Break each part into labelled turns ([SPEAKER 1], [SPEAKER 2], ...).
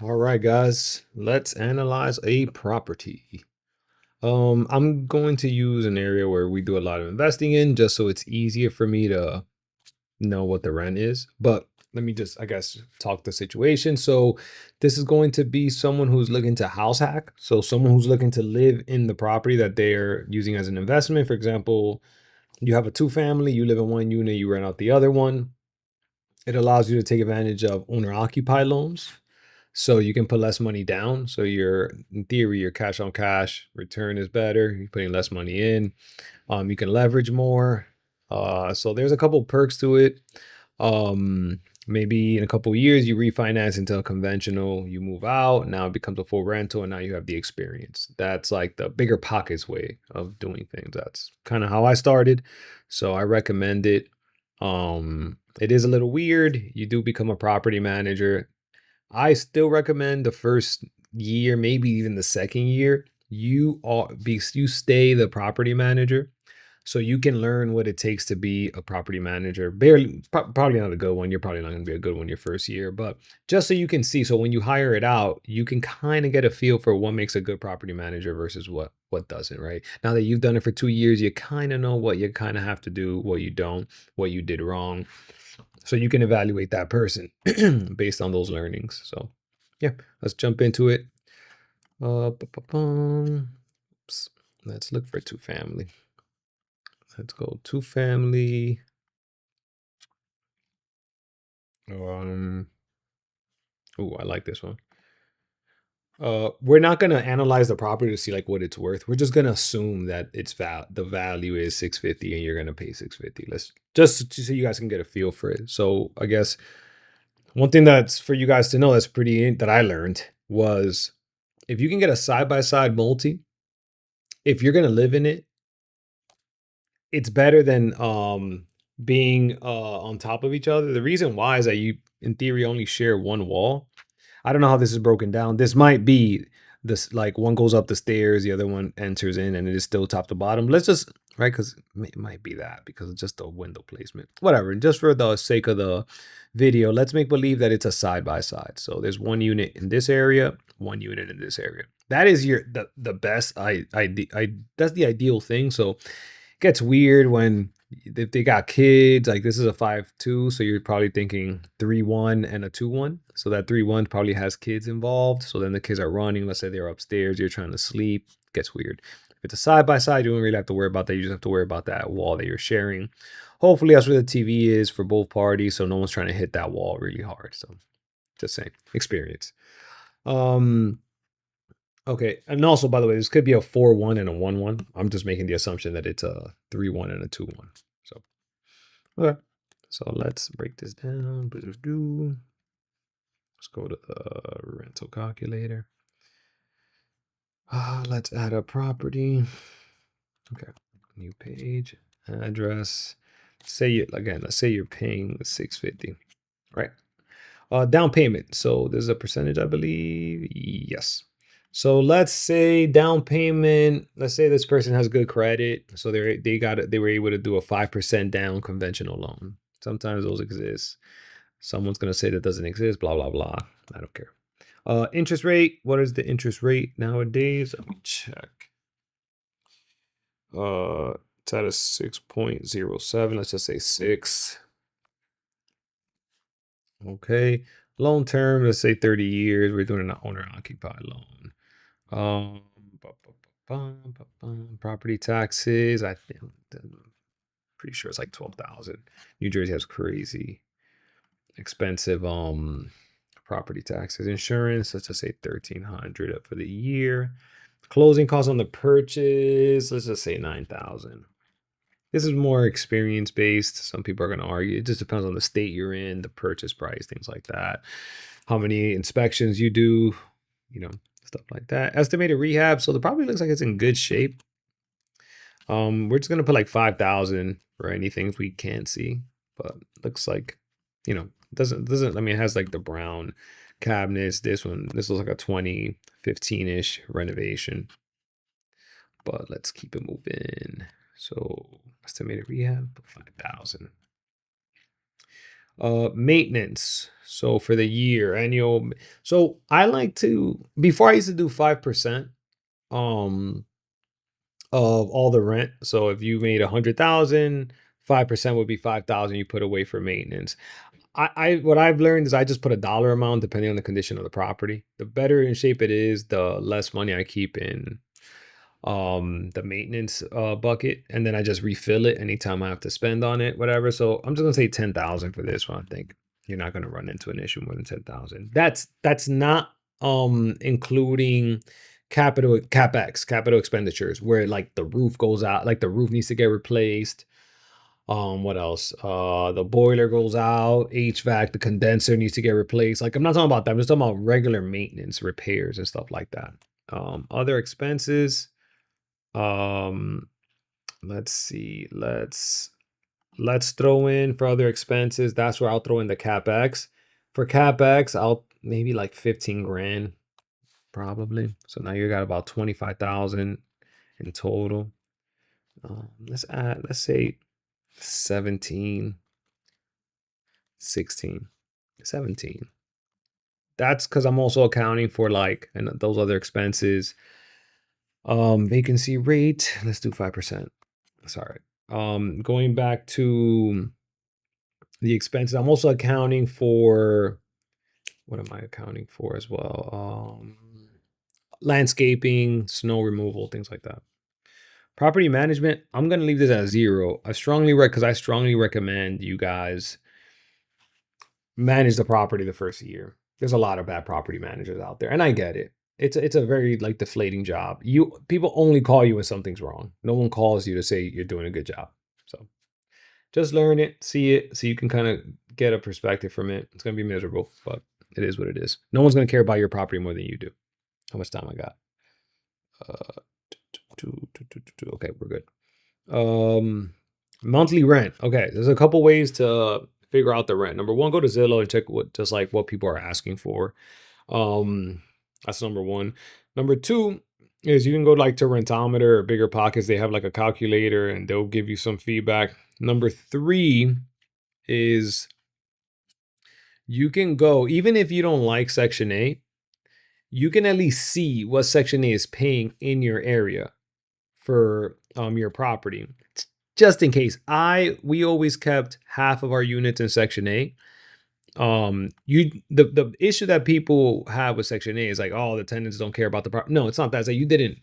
[SPEAKER 1] All right, guys, let's analyze a property. I'm going to use an area where we do a lot of investing in just so it's easier for me to know what the rent is. But let me just, I guess, talk the situation. So this is going to be someone who's looking to house hack. So someone who's looking to live in the property that they're using as an investment. For example, you have a two-family, you live in one unit, you rent out the other one. It allows you to take advantage of owner-occupied loans. So you can put less money down. So in theory, your cash on cash return is better. You're putting less money in. You can leverage more. So there's a couple perks to it. Maybe in a couple years you refinance into a conventional, you move out, now it becomes a full rental, and now you have the experience. That's like the bigger pockets way of doing things. That's kind of how I started. So I recommend it. It is a little weird. You do become a property manager. I still recommend the first year, maybe even the second year, you stay the property manager so you can learn what it takes to be a property manager. Probably not a good one. You're probably not going to be a good one your first year, but just so you can see. So when you hire it out, you can kind of get a feel for what makes a good property manager versus what doesn't, right? Now that you've done it for 2 years, you kind of know what you kind of have to do, what you don't, what you did wrong. So you can evaluate that person based on those learnings. So yeah, let's jump into it. Oops. Let's look for two family. Let's go two family. Oh, I like this one. We're not gonna analyze the property to see like what it's worth. We're just gonna assume that the value is 650 and you're gonna pay 650. Let's just so you guys can get a feel for it. So I guess one thing that's for you guys to know that I learned was if you can get a side by side multi, if you're gonna live in it, it's better than being on top of each other. The reason why is that you in theory only share one wall. I don't know how this is broken down. This might be this like one goes up the stairs, the other one enters in, and it is still top to bottom. Let's just right because it might be that because it's just the window placement. Whatever. Just for the sake of the video, let's make believe that it's a side by side. So there's one unit in this area, one unit in this area. That is the best. I that's the ideal thing. So it gets weird when if they got kids, like this is a 5-2, so you're probably thinking 3-1 and a 2-1. So that 3-1 probably has kids involved. So then the kids are running. Let's say they're upstairs, you're trying to sleep. It gets weird. If it's a side by side, you don't really have to worry about that. You just have to worry about that wall that you're sharing. Hopefully, that's where the TV is for both parties, so no one's trying to hit that wall really hard. So just saying, experience. Um, Okay, and also, by the way, this could be a 4-1 and a 1-1. I'm just making the assumption that it's a 3-1 and a 2-1. So, okay. So let's break this down. Let's go to the rental calculator. Let's add a property. Okay, new page, address. Let's say you're paying 650, right? Down payment. So there's a percentage, I believe. Yes. So let's say down payment. Let's say this person has good credit, so they were able to do a 5% down conventional loan. Sometimes those exist. Someone's gonna say that doesn't exist. Blah blah blah. I don't care. Interest rate. What is the interest rate nowadays? Let me check. It's at a 6.07. Let's just say 6. Okay. Long term, let's say 30 years. We're doing an owner occupied loan. Um, Property taxes. I'm pretty sure it's like 12,000. New Jersey has crazy expensive property taxes. Insurance, let's just say 1,300 for the year. Closing costs on the purchase, let's just say 9,000. This is more experience based. Some people are going to argue. It just depends on the state you're in, the purchase price, things like that. How many inspections you do, stuff like that. Estimated rehab. So the property looks like it's in good shape. We're just gonna put like 5,000 for any things we can't see, but looks like, doesn't. I mean, it has like the brown cabinets. This looks like a 2015-ish renovation. But let's keep it moving. So estimated rehab 5,000. Maintenance. So for the year, annual. So I like to, before I used to do 5% um of all the rent. So if you made 100,000, 5% would be 5,000 you put away for maintenance. I what I've learned is I just put a dollar amount depending on the condition of the property. The better in shape it is, the less money I keep in the maintenance bucket, and then I just refill it anytime I have to spend on it, whatever. So I'm just gonna say 10,000 for this one. I think you're not gonna run into an issue more than 10,000. That's not including capital expenditures, where like the roof goes out, like the roof needs to get replaced. What else? The boiler goes out, HVAC, the condenser needs to get replaced. Like I'm not talking about that. I'm just talking about regular maintenance, repairs and stuff like that. Other expenses. Um, let's see. Let's throw in for other expenses. That's where I'll throw in the capex. For capex, I'll maybe like 15 grand probably. So now you got about 25,000 in total. Let's say 17, 16, 17. That's because I'm also accounting for like and those other expenses. Vacancy rate, let's do 5%. Sorry. Going back to the expenses, I'm also accounting for, what am I accounting for as well? Landscaping, snow removal, things like that. Property management, I'm gonna leave this at 0. Because I strongly recommend you guys manage the property the first year. There's a lot of bad property managers out there, and I get it. It's a very like deflating job. People only call you when something's wrong. No one calls you to say you're doing a good job. So just learn it, see it, so you can kind of get a perspective from it. It's gonna be miserable, but it is what it is. No one's gonna care about your property more than you do. How much time I got? Uh, okay, we're good. Monthly rent. Okay, there's a couple ways to figure out the rent. Number one, go to Zillow and check what people are asking for. Um, that's number one. Number two is you can go like to Rentometer or Bigger Pockets. They have like a calculator and they'll give you some feedback. Number three is you can go, even if you don't like Section 8, you can at least see what Section 8 is paying in your area for your property. Just in case. We always kept half of our units in Section 8. The issue that people have with Section 8 is like, oh, the tenants don't care about the property. No, it's not that. It's like you didn't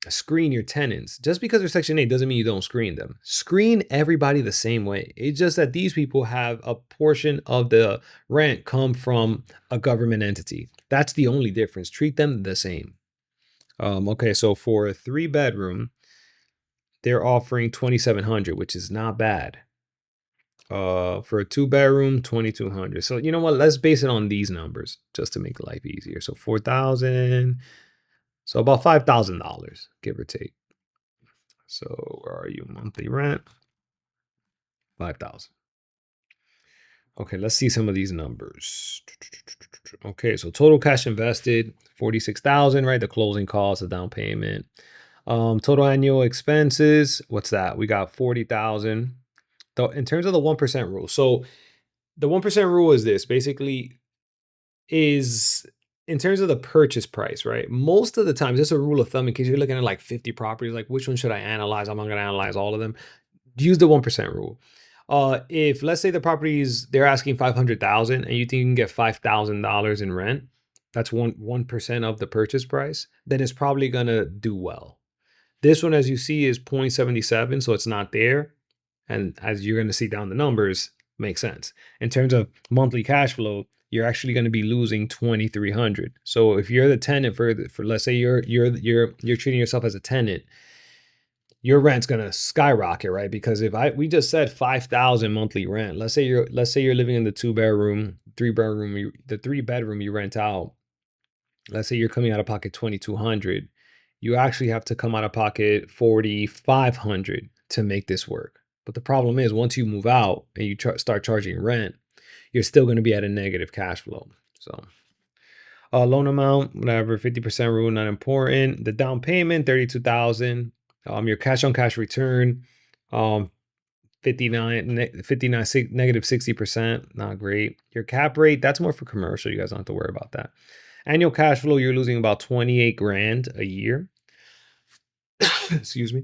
[SPEAKER 1] screen your tenants. Just because they're Section 8 doesn't mean you don't screen them. Screen everybody the same way. It's just that these people have a portion of the rent come from a government entity. That's the only difference. Treat them the same. Okay, so for a 3-bedroom, they're offering 2,700, which is not bad. For a 2-bedroom, 2,200. So you know what? Let's base it on these numbers just to make life easier. So 4,000. So about $5,000, give or take. So where are you? Monthly rent, 5,000. Okay, let's see some of these numbers. Okay, so total cash invested, 46,000, right? The closing costs, the down payment. Total annual expenses, what's that? We got 40,000. In terms of the 1% rule. So the 1% rule is this, basically is in terms of the purchase price, right? Most of the time, just a rule of thumb in case you're looking at like 50 properties, like which one should I analyze? I'm not going to analyze all of them. Use the 1% rule. If let's say the properties they're asking 500,000 and you think you can get $5,000 in rent, that's 1% of the purchase price, then it's probably gonna do well. This one, as you see, is 0.77, so it's not there. And as you're gonna see down the numbers, makes sense. In terms of monthly cash flow, you're actually going to be losing 2,300. So if you're the tenant for let's say you're treating yourself as a tenant, your rent's going to skyrocket, right? Because if we just said 5,000 monthly rent, let's say you're living in the 2-bedroom, 3-bedroom, the 3-bedroom you rent out. Let's say you're coming out of pocket 2,200. You actually have to come out of pocket 4,500 to make this work. But the problem is once you move out and you start charging rent, you're still going to be at a negative cash flow. So loan amount, whatever, 50% rule, not important. The down payment, 32,000. Your cash on cash return, 59 negative 60%, not great. Your cap rate, that's more for commercial. You guys don't have to worry about that. Annual cash flow, you're losing about 28 grand a year. Excuse me.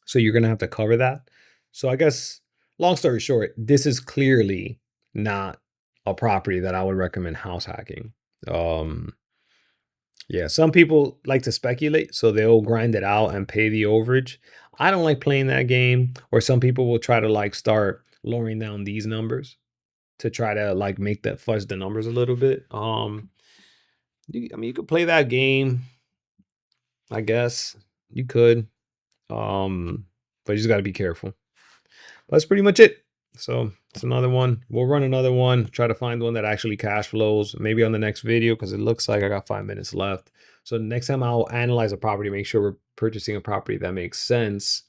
[SPEAKER 1] So you're going to have to cover that. So I guess, long story short, this is clearly not a property that I would recommend house hacking. Yeah, some people like to speculate, so they'll grind it out and pay the overage. I don't like playing that game. Or some people will try to like start lowering down these numbers to try to like make that fudge the numbers a little bit. I mean, you could play that game, I guess. You could. But you just got to be careful. That's pretty much it. So it's another one. We'll run another one, try to find one that actually cash flows, maybe on the next video, because it looks like I got 5 minutes left. So next time I'll analyze a property, make sure we're purchasing a property that makes sense.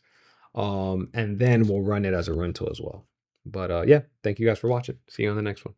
[SPEAKER 1] And then we'll run it as a rental as well. But yeah, thank you guys for watching. See you on the next one.